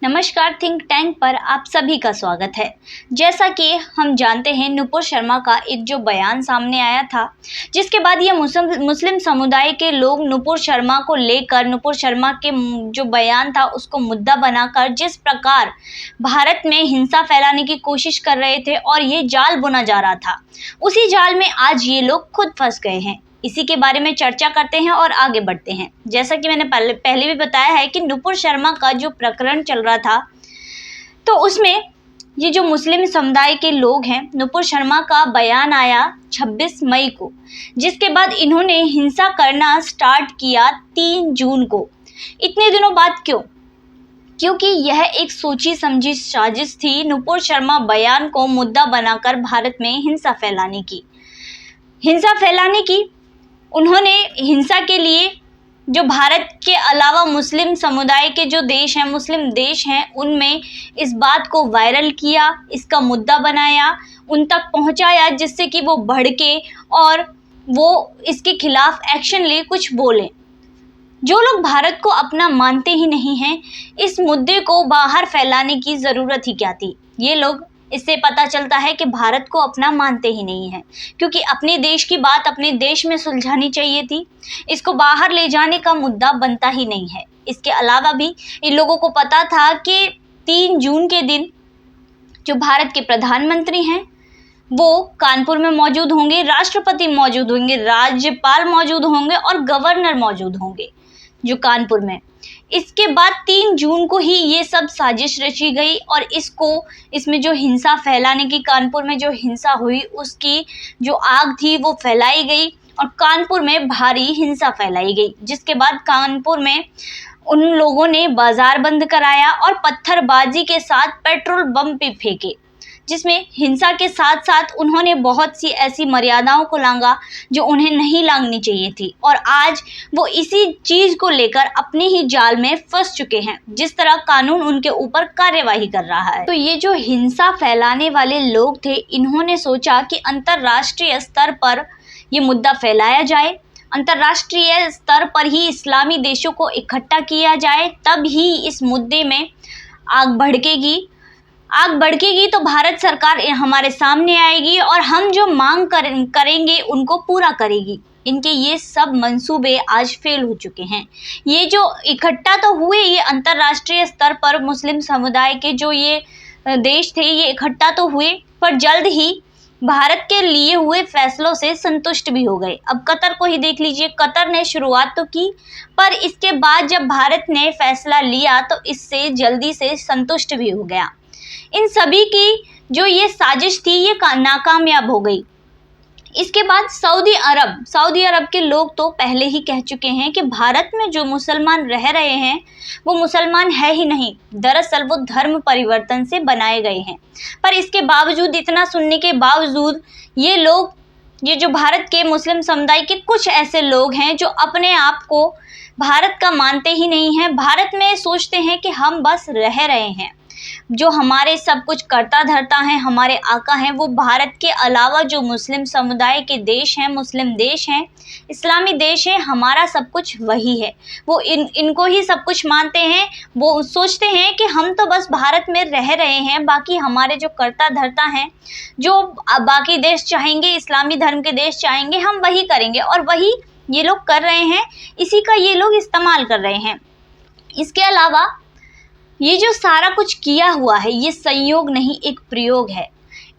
नमस्कार। Think tank पर आप सभी का स्वागत है। जैसा कि हम जानते हैं, नुपुर शर्मा का एक जो बयान सामने आया था, जिसके बाद ये मुस्लिम समुदाय के लोग नुपुर शर्मा को लेकर, नुपुर शर्मा के जो बयान था उसको मुद्दा बनाकर जिस प्रकार भारत में हिंसा फैलाने की कोशिश कर रहे थे और ये जाल बुना जा रहा था, उसी जाल में आज ये लोग खुद फंस गए हैं। इसी के बारे में चर्चा करते हैं और आगे बढ़ते हैं। जैसा कि मैंने पहले भी बताया है कि नुपुर शर्मा का जो प्रकरण चल रहा था, तो उसमें ये जो मुस्लिम समुदाय के लोग हैं, नुपुर शर्मा का बयान आया 26 मई को, जिसके बाद इन्होंने हिंसा करना स्टार्ट किया 3 जून को। इतने दिनों बाद क्यों? क्योंकि यह एक सोची समझी साजिश थी नुपुर शर्मा बयान को मुद्दा बनाकर भारत में हिंसा फैलाने की। उन्होंने हिंसा के लिए जो भारत के अलावा मुस्लिम समुदाय के जो देश हैं, मुस्लिम देश हैं, उनमें इस बात को वायरल किया, इसका मुद्दा बनाया, उन तक पहुंचाया, जिससे कि वो भड़के और वो इसके खिलाफ एक्शन ले, कुछ बोले। जो लोग भारत को अपना मानते ही नहीं हैं, इस मुद्दे को बाहर फैलाने की ज़रूरत ही क्या थी? ये लोग, इससे पता चलता है कि भारत को अपना मानते ही नहीं है, क्योंकि अपने देश की बात अपने देश में सुलझानी चाहिए थी। इसको बाहर ले जाने का मुद्दा बनता ही नहीं है। इसके अलावा भी इन लोगों को पता था कि 3 जून के दिन जो भारत के प्रधानमंत्री हैं वो कानपुर में मौजूद होंगे, राष्ट्रपति मौजूद होंगे, राज्यपाल मौजूद होंगे और गवर्नर मौजूद होंगे जो कानपुर में। इसके बाद 3 जून को ही ये सब साजिश रची गई और इसमें जो हिंसा फैलाने की, कानपुर में जो हिंसा हुई उसकी जो आग थी वो फैलाई गई और कानपुर में भारी हिंसा फैलाई गई। जिसके बाद कानपुर में उन लोगों ने बाजार बंद कराया और पत्थरबाजी के साथ पेट्रोल बम भी फेंके, जिसमें हिंसा के साथ साथ उन्होंने बहुत सी ऐसी मर्यादाओं को लांघा जो उन्हें नहीं लांघनी चाहिए थी। और आज वो इसी चीज़ को लेकर अपने ही जाल में फंस चुके हैं, जिस तरह कानून उनके ऊपर कार्यवाही कर रहा है। तो ये जो हिंसा फैलाने वाले लोग थे, इन्होंने सोचा कि अंतर्राष्ट्रीय स्तर पर ये मुद्दा फैलाया जाए, अंतर्राष्ट्रीय स्तर पर ही इस्लामी देशों को इकट्ठा किया जाए, तब ही इस मुद्दे में आग भड़केगी तो भारत सरकार हमारे सामने आएगी और हम जो मांग करेंगे उनको पूरा करेगी। इनके ये सब मंसूबे आज फेल हो चुके हैं। ये जो इकट्ठा तो हुए, ये अंतर्राष्ट्रीय स्तर पर मुस्लिम समुदाय के जो ये देश थे, ये इकट्ठा तो हुए, पर जल्द ही भारत के लिए हुए फैसलों से संतुष्ट भी हो गए। अब कतर को ही देख लीजिए, कतर ने शुरुआत तो की, पर इसके बाद जब भारत ने फैसला लिया तो इससे जल्दी से संतुष्ट भी हो गया। इन सभी की जो ये साजिश थी ये नाकामयाब हो गई। इसके बाद सऊदी अरब के लोग तो पहले ही कह चुके हैं कि भारत में जो मुसलमान रह रहे हैं वो मुसलमान है ही नहीं, दरअसल वो धर्म परिवर्तन से बनाए गए हैं। पर इसके बावजूद, इतना सुनने के बावजूद, ये जो भारत के मुस्लिम समुदाय के कुछ ऐसे लोग हैं जो अपने आप को भारत का मानते ही नहीं हैं, भारत में सोचते हैं कि हम बस रह रहे हैं। जो हमारे सब कुछ करता धरता है, हमारे आका हैं, वो भारत के अलावा जो मुस्लिम समुदाय के देश हैं, मुस्लिम देश हैं, इस्लामी देश है, हमारा सब कुछ वही है। वो इनको ही सब कुछ मानते हैं। वो सोचते हैं कि हम तो बस भारत में रह रहे हैं, बाकी हमारे जो करता धरता हैं, जो बाकी देश चाहेंगे, इस्लामी धर्म के देश चाहेंगे, हम वही करेंगे। और वही ये लोग कर रहे हैं, इसी का ये लोग इस्तेमाल कर रहे हैं। इसके अलावा ये जो सारा कुछ किया हुआ है, ये संयोग नहीं, एक प्रयोग है।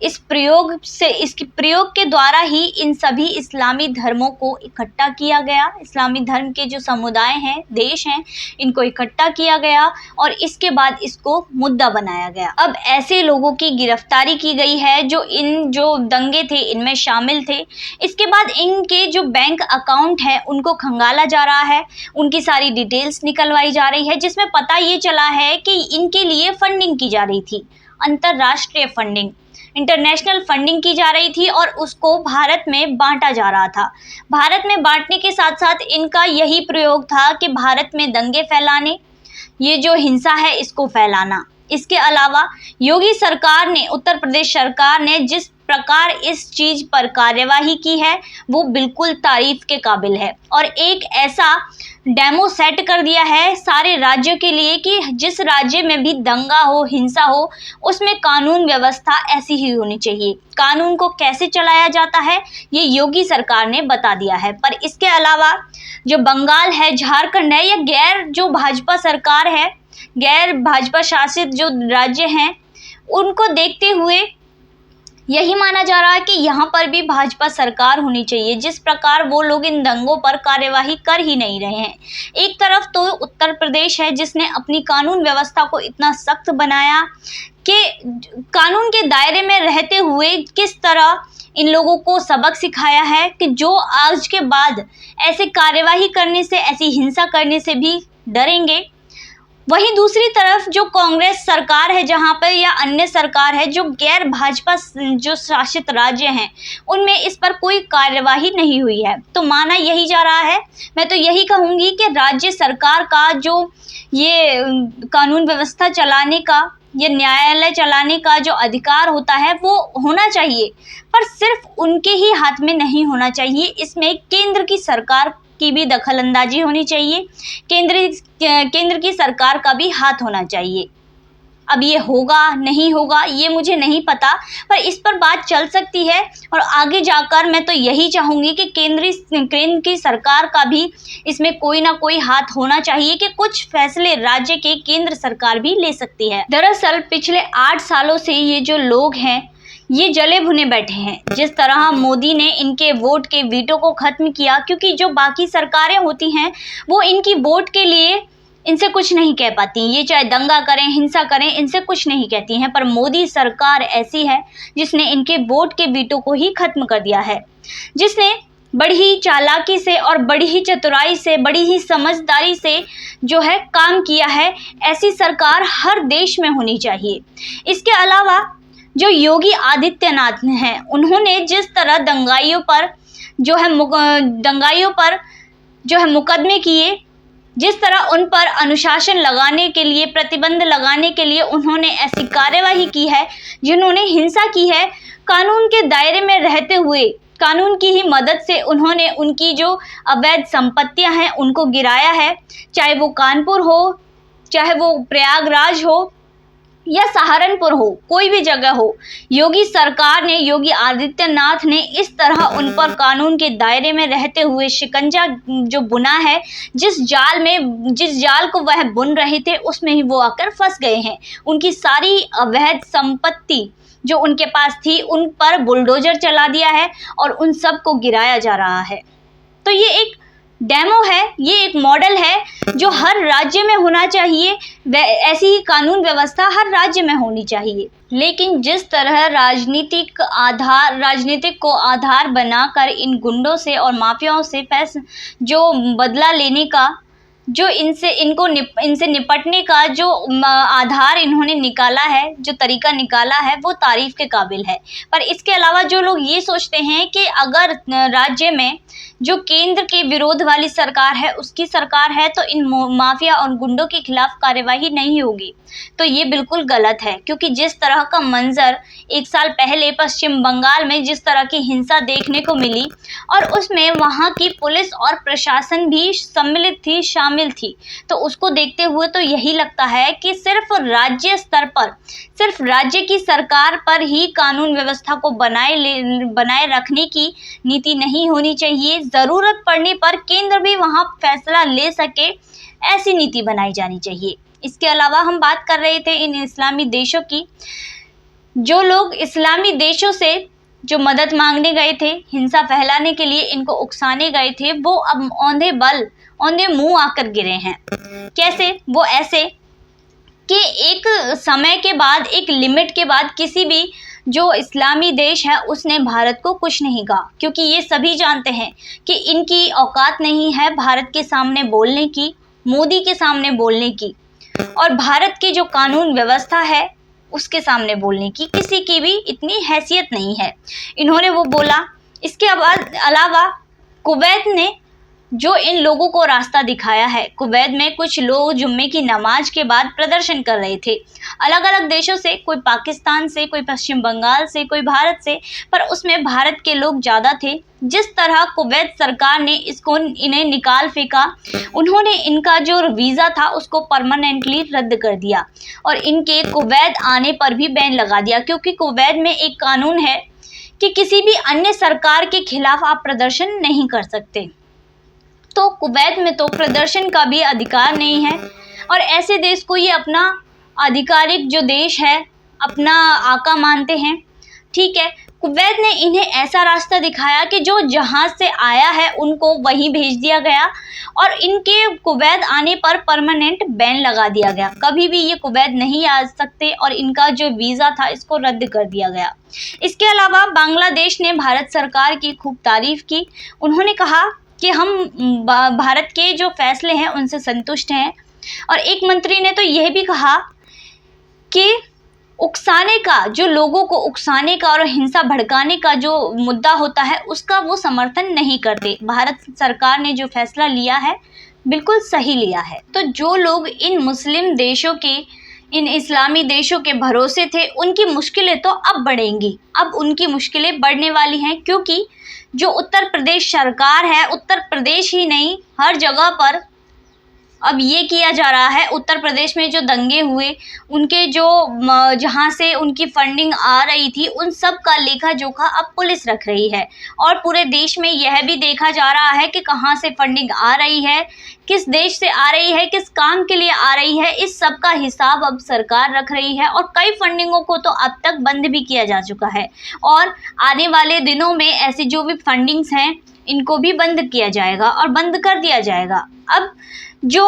इसके प्रयोग के द्वारा ही इन सभी इस्लामी धर्मों को इकट्ठा किया गया। इस्लामी धर्म के जो समुदाय हैं, देश हैं, इनको इकट्ठा किया गया और इसके बाद इसको मुद्दा बनाया गया। अब ऐसे लोगों की गिरफ्तारी की गई है जो दंगे थे इनमें शामिल थे। इसके बाद इनके जो बैंक अकाउंट है उनको खंगाला जा रहा है, उनकी सारी डिटेल्स निकलवाई जा रही है, जिसमें पता ये चला है कि इनके लिए फंडिंग की जा रही थी, अंतर्राष्ट्रीय फंडिंग, इंटरनेशनल फंडिंग की जा रही थी और उसको भारत में बांटा जा रहा था। भारत में बांटने के साथ साथ इनका यही प्रयोग था कि भारत में दंगे फैलाने, ये जो हिंसा है इसको फैलाना। इसके अलावा योगी सरकार ने, उत्तर प्रदेश सरकार ने जिस प्रकार इस चीज पर कार्यवाही की है वो बिल्कुल तारीफ के काबिल है। और एक ऐसा डेमो सेट कर दिया है सारे राज्यों के लिए कि जिस राज्य में भी दंगा हो, हिंसा हो, उसमें कानून व्यवस्था ऐसी ही होनी चाहिए। कानून को कैसे चलाया जाता है ये योगी सरकार ने बता दिया है। पर इसके अलावा जो बंगाल है, झारखंड है, या गैर जो भाजपा सरकार है, गैर भाजपा शासित जो राज्य हैं, उनको देखते हुए यही माना जा रहा है कि यहाँ पर भी भाजपा सरकार होनी चाहिए। जिस प्रकार वो लोग इन दंगों पर कार्यवाही कर ही नहीं रहे हैं। एक तरफ तो उत्तर प्रदेश है जिसने अपनी कानून व्यवस्था को इतना सख्त बनाया कि कानून के दायरे में रहते हुए किस तरह इन लोगों को सबक सिखाया है कि जो आज के बाद ऐसे कार्यवाही करने से, ऐसी हिंसा करने से भी डरेंगे। वहीं दूसरी तरफ जो कांग्रेस सरकार है जहां पर, या अन्य सरकार है जो गैर भाजपा जो शासित राज्य हैं, उनमें इस पर कोई कार्यवाही नहीं हुई है। तो माना यही जा रहा है, मैं तो यही कहूँगी कि राज्य सरकार का जो ये कानून व्यवस्था चलाने का, ये न्यायालय चलाने का जो अधिकार होता है वो होना चाहिए, पर सिर्फ उनके ही हाथ में नहीं होना चाहिए। इसमें केंद्र की सरकार की भी दखलंदाजी होनी चाहिए, केंद्र की सरकार का भी हाथ होना चाहिए। अब ये होगा नहीं होगा ये मुझे नहीं पता, पर इस पर बात चल सकती है। और आगे जाकर मैं तो यही चाहूँगी कि केंद्र की सरकार का भी इसमें कोई ना कोई हाथ होना चाहिए कि कुछ फैसले राज्य के केंद्र सरकार भी ले सकती है। दरअसल पिछले 8 सालों से ये जो लोग हैं ये जले भुने बैठे हैं। जिस तरह मोदी ने इनके वोट के वीटो को खत्म किया, क्योंकि जो बाकी सरकारें होती हैं वो इनकी वोट के लिए इनसे कुछ नहीं कह पाती, ये चाहे दंगा करें, हिंसा करें, इनसे कुछ नहीं कहती हैं। पर मोदी सरकार ऐसी है जिसने इनके वोट के वीटो को ही खत्म कर दिया है, जिसने बड़ी ही चालाकी से और बड़ी ही चतुराई से, बड़ी ही समझदारी से जो है काम किया है। ऐसी सरकार हर देश में होनी चाहिए। इसके अलावा जो योगी आदित्यनाथ हैं, उन्होंने जिस तरह दंगाइयों पर जो है मुकदमे किए, जिस तरह उन पर अनुशासन लगाने के लिए, प्रतिबंध लगाने के लिए उन्होंने ऐसी कार्यवाही की है, जिन्होंने हिंसा की है, कानून के दायरे में रहते हुए कानून की ही मदद से उन्होंने उनकी जो अवैध संपत्तियां हैं उनको गिराया है। चाहे वो कानपुर हो, चाहे वो प्रयागराज हो या सहारनपुर हो, कोई भी जगह हो, योगी सरकार ने, योगी आदित्यनाथ ने इस तरह उन पर कानून के दायरे में रहते हुए शिकंजा जो बुना है, जिस जाल को वह बुन रहे थे उसमें ही वो आकर फंस गए हैं। उनकी सारी अवैध संपत्ति जो उनके पास थी उन पर बुलडोजर चला दिया है और उन सब को गिराया जा रहा है। तो ये एक डेमो है, ये एक मॉडल है जो हर राज्य में होना चाहिए। ऐसी ही कानून व्यवस्था हर राज्य में होनी चाहिए। लेकिन जिस तरह राजनीतिक को आधार बनाकर इन गुंडों से और माफियाओं से जो बदला लेने का, जो इनसे निपटने का जो आधार इन्होंने निकाला है, जो तरीका निकाला है, वो तारीफ के काबिल है। पर इसके अलावा जो लोग ये सोचते हैं कि अगर राज्य में जो केंद्र के विरोध वाली सरकार है, उसकी सरकार है, तो इन माफिया और गुंडों के खिलाफ कार्यवाही नहीं होगी, तो ये बिल्कुल गलत है। क्योंकि जिस तरह का मंजर 1 साल पहले पश्चिम बंगाल में जिस तरह की हिंसा देखने को मिली, और उसमें वहाँ की पुलिस और प्रशासन भी सम्मिलित थी, शामिल थी, तो उसको देखते हुए तो यही लगता है कि सिर्फ राज्य स्तर पर, सिर्फ राज्य की सरकार पर ही कानून व्यवस्था को बनाए रखने की नीति नहीं होनी चाहिए। ज़रूरत पड़ने पर केंद्र भी वहाँ फैसला ले सके, ऐसी नीति बनाई जानी चाहिए। इसके अलावा हम बात कर रहे थे इन इस्लामी देशों की। जो लोग इस्लामी देशों से जो मदद मांगने गए थे, हिंसा फैलाने के लिए इनको उकसाने गए थे, वो अब औंधे मुंह आकर गिरे हैं। कैसे? वो ऐसे कि एक समय के बाद, एक लिमिट के बाद किसी भी जो इस्लामी देश है उसने भारत को कुछ नहीं कहा, क्योंकि ये सभी जानते हैं कि इनकी औकात नहीं है भारत के सामने बोलने की, मोदी के सामने बोलने की, और भारत की जो कानून व्यवस्था है उसके सामने बोलने की किसी की भी इतनी हैसियत नहीं है। इन्होंने वो बोला। इसके अलावा कुवैत ने जो इन लोगों को रास्ता दिखाया है। कुवैत में कुछ लोग जुम्मे की नमाज के बाद प्रदर्शन कर रहे थे, अलग अलग देशों से, कोई पाकिस्तान से, कोई पश्चिम बंगाल से, कोई भारत से, पर उसमें भारत के लोग ज़्यादा थे। जिस तरह कुवैत सरकार ने इन्हें निकाल फेंका, उन्होंने इनका जो वीज़ा था उसको परमानेंटली रद्द कर दिया और इनके कुवैत आने पर भी बैन लगा दिया, क्योंकि कुवैत में एक कानून है कि किसी भी अन्य सरकार के खिलाफ आप प्रदर्शन नहीं कर सकते। तो कुवैत में तो प्रदर्शन का भी अधिकार नहीं है और ऐसे देश को ये अपना आधिकारिक जो देश है, अपना आका मानते हैं। ठीक है, कुवैत ने इन्हें ऐसा रास्ता दिखाया कि जो जहाज़ से आया है उनको वहीं भेज दिया गया और इनके कुवैत आने पर परमानेंट बैन लगा दिया गया। कभी भी ये कुवैत नहीं आ सकते और इनका जो वीज़ा था इसको रद्द कर दिया गया। इसके अलावा बांग्लादेश ने भारत सरकार की खूब तारीफ़ की। उन्होंने कहा कि हम भारत के जो फैसले हैं उनसे संतुष्ट हैं और एक मंत्री ने तो यह भी कहा कि उकसाने का, जो लोगों को उकसाने का और हिंसा भड़काने का जो मुद्दा होता है उसका वो समर्थन नहीं करते। भारत सरकार ने जो फैसला लिया है बिल्कुल सही लिया है। तो जो लोग इन मुस्लिम देशों के, इन इस्लामी देशों के भरोसे थे, उनकी मुश्किलें तो अब बढ़ेंगी। अब उनकी मुश्किलें बढ़ने वाली हैं, क्योंकि जो उत्तर प्रदेश सरकार है, उत्तर प्रदेश ही नहीं हर जगह पर अब ये किया जा रहा है। उत्तर प्रदेश में जो दंगे हुए, उनके जो जहाँ से उनकी फंडिंग आ रही थी, उन सब का लेखा जोखा अब पुलिस रख रही है और पूरे देश में यह भी देखा जा रहा है कि कहाँ से फंडिंग आ रही है, किस देश से आ रही है, किस काम के लिए आ रही है। इस सब का हिसाब अब सरकार रख रही है और कई फंडिंगों को तो अब तक बंद भी किया जा चुका है और आने वाले दिनों में ऐसी जो भी फंडिंग्स हैं इनको भी बंद किया जाएगा और बंद कर दिया जाएगा। अब जो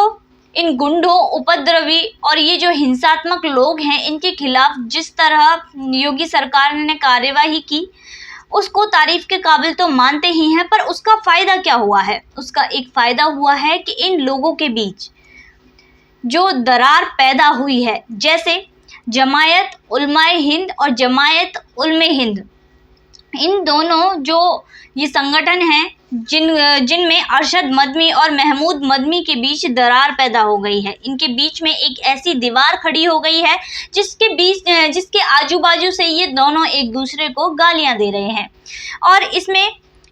इन गुंडों, उपद्रवी और ये जो हिंसात्मक लोग हैं, इनके खिलाफ जिस तरह योगी सरकार ने कार्यवाही की उसको तारीफ के काबिल तो मानते ही हैं, पर उसका फ़ायदा क्या हुआ है? उसका एक फ़ायदा हुआ है कि इन लोगों के बीच जो दरार पैदा हुई है, जैसे जमायत उलमाए हिंद और जमायत उलमे हिंद, इन दोनों जो ये संगठन हैं जिनमें अरशद मदनी और महमूद मदनी के बीच दरार पैदा हो गई है। इनके बीच में एक ऐसी दीवार खड़ी हो गई है जिसके आजू बाजू से ये दोनों एक दूसरे को गालियां दे रहे हैं और इसमें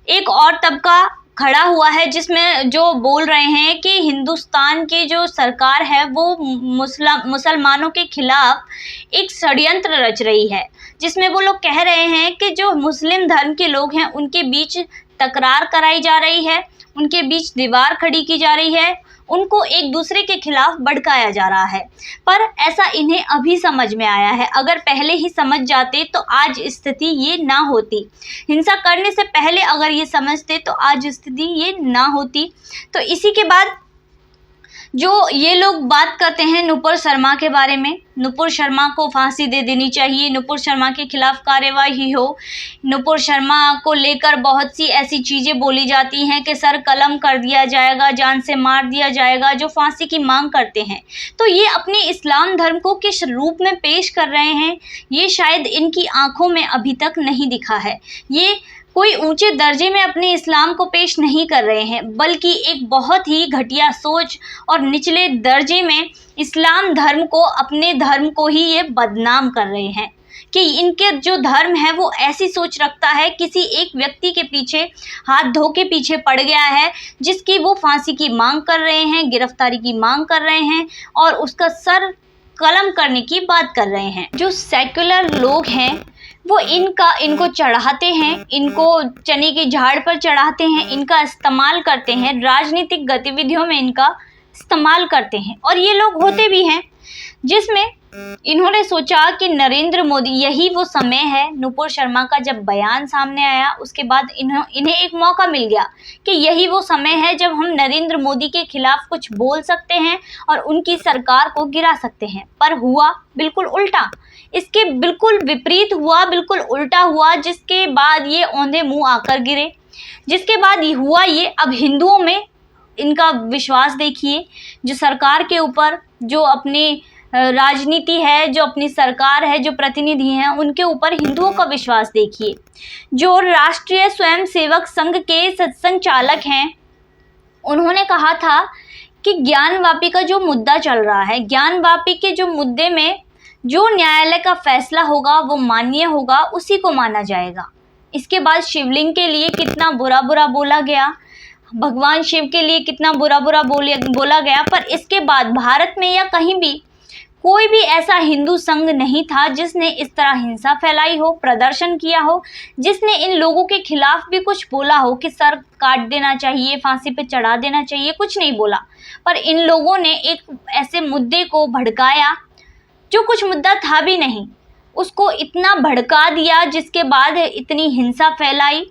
एक और तबका खड़ा हुआ है जिसमें जो बोल रहे हैं कि हिंदुस्तान की जो सरकार है वो मुसलमानों के खिलाफ एक षड्यंत्र रच रही है, जिसमें वो लोग कह रहे हैं कि जो मुस्लिम धर्म के लोग हैं उनके बीच तकरार कराई जा रही है, उनके बीच दीवार खड़ी की जा रही है, उनको एक दूसरे के खिलाफ भड़काया जा रहा है। पर ऐसा इन्हें अभी समझ में आया है, अगर पहले ही समझ जाते तो आज स्थिति ये ना होती। हिंसा करने से पहले अगर ये समझते तो आज स्थिति ये ना होती। तो इसी के बाद जो ये लोग बात करते हैं नुपुर शर्मा के बारे में, नुपुर शर्मा को फांसी दे देनी चाहिए, नुपुर शर्मा के खिलाफ कार्यवाही हो, नुपुर शर्मा को लेकर बहुत सी ऐसी चीज़ें बोली जाती हैं कि सर कलम कर दिया जाएगा, जान से मार दिया जाएगा, जो फांसी की मांग करते हैं। तो ये अपने इस्लाम धर्म को किस रूप में पेश कर रहे हैं, ये शायद इनकी आंखों में अभी तक नहीं दिखा है। ये कोई ऊंचे दर्जे में अपने इस्लाम को पेश नहीं कर रहे हैं, बल्कि एक बहुत ही घटिया सोच और निचले दर्जे में इस्लाम धर्म को, अपने धर्म को ही ये बदनाम कर रहे हैं कि इनके जो धर्म है वो ऐसी सोच रखता है, किसी एक व्यक्ति के पीछे हाथ धो के पीछे पड़ गया है जिसकी वो फांसी की मांग कर रहे हैं, गिरफ्तारी की मांग कर रहे हैं और उसका सर कलम करने की बात कर रहे हैं। जो सेक्युलर लोग हैं वो इनको चढ़ाते हैं, इनको चने की झाड़ पर चढ़ाते हैं, इनका इस्तेमाल करते हैं, राजनीतिक गतिविधियों में इनका इस्तेमाल करते हैं और ये लोग होते भी हैं जिसमें इन्होंने सोचा कि नरेंद्र मोदी, यही वो समय है, नुपुर शर्मा का जब बयान सामने आया उसके बाद इन्हें एक मौका मिल गया कि यही वो समय है जब हम नरेंद्र मोदी के खिलाफ कुछ बोल सकते हैं और उनकी सरकार को गिरा सकते हैं। पर हुआ बिल्कुल उल्टा, इसके बिल्कुल विपरीत हुआ, बिल्कुल उल्टा हुआ, जिसके बाद ये औंधे मुंह आकर गिरे। जिसके बाद ये हुआ ये, अब हिंदुओं में इनका विश्वास देखिए, जो सरकार के ऊपर, जो अपनी राजनीति है, जो अपनी सरकार है, जो प्रतिनिधि हैं, उनके ऊपर हिंदुओं का विश्वास देखिए। जो राष्ट्रीय स्वयंसेवक संघ के सत्संग चालक हैं उन्होंने कहा था कि ज्ञानवापी का जो मुद्दा चल रहा है, ज्ञानवापी के जो मुद्दे में जो न्यायालय का फैसला होगा वो मान्य होगा, उसी को माना जाएगा। इसके बाद शिवलिंग के लिए कितना बुरा बुरा बोला गया, भगवान शिव के लिए कितना बुरा बुरा बोला गया, पर इसके बाद भारत में या कहीं भी कोई भी ऐसा हिंदू संघ नहीं था जिसने इस तरह हिंसा फैलाई हो, प्रदर्शन किया हो, जिसने इन लोगों के खिलाफ भी कुछ बोला हो कि सर काट देना चाहिए, फांसी पे चढ़ा देना चाहिए, कुछ नहीं बोला। पर इन लोगों ने एक ऐसे मुद्दे को भड़काया जो कुछ मुद्दा था भी नहीं, उसको इतना भड़का दिया जिसके बाद इतनी हिंसा फैलाई,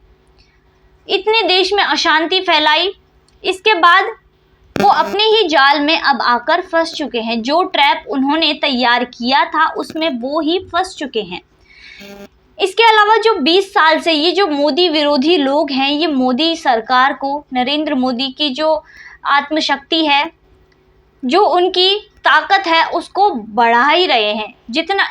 इतने देश में अशांति फैलाई। इसके बाद वो अपने ही जाल में अब आकर फंस चुके हैं। जो ट्रैप उन्होंने तैयार किया था उसमें वो ही फंस चुके हैं। इसके अलावा जो 20 साल से ये जो मोदी विरोधी लोग हैं, ये मोदी सरकार को, नरेंद्र मोदी की जो आत्मशक्ति है, जो उनकी ताकत है, उसको बढ़ा ही रहे हैं।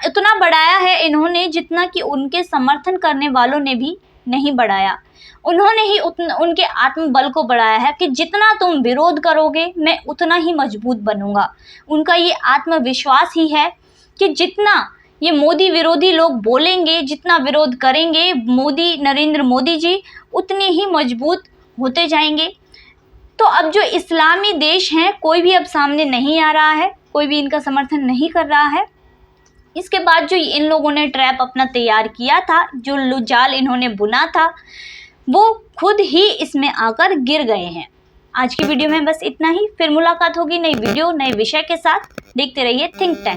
इतना बढ़ाया है इन्होंने जितना कि उनके समर्थन करने वालों ने भी नहीं बढ़ाया। उन्होंने ही उनके आत्मबल को बढ़ाया है कि जितना तुम विरोध करोगे मैं उतना ही मजबूत बनूंगा। उनका ये आत्मविश्वास ही है कि जितना ये मोदी विरोधी लोग बोलेंगे, जितना विरोध करेंगे नरेंद्र मोदी जी, उतने ही मजबूत होते जाएंगे। तो अब जो इस्लामी देश हैं, कोई भी अब सामने नहीं आ रहा है, कोई भी इनका समर्थन नहीं कर रहा है। इसके बाद जो इन लोगों ने ट्रैप अपना तैयार किया था, जो जाल इन्होंने बुना था, वो खुद ही इसमें आकर गिर गए हैं। आज की वीडियो में बस इतना ही। फिर मुलाकात होगी नई वीडियो, नए विषय के साथ। देखते रहिए थिंक टैंक।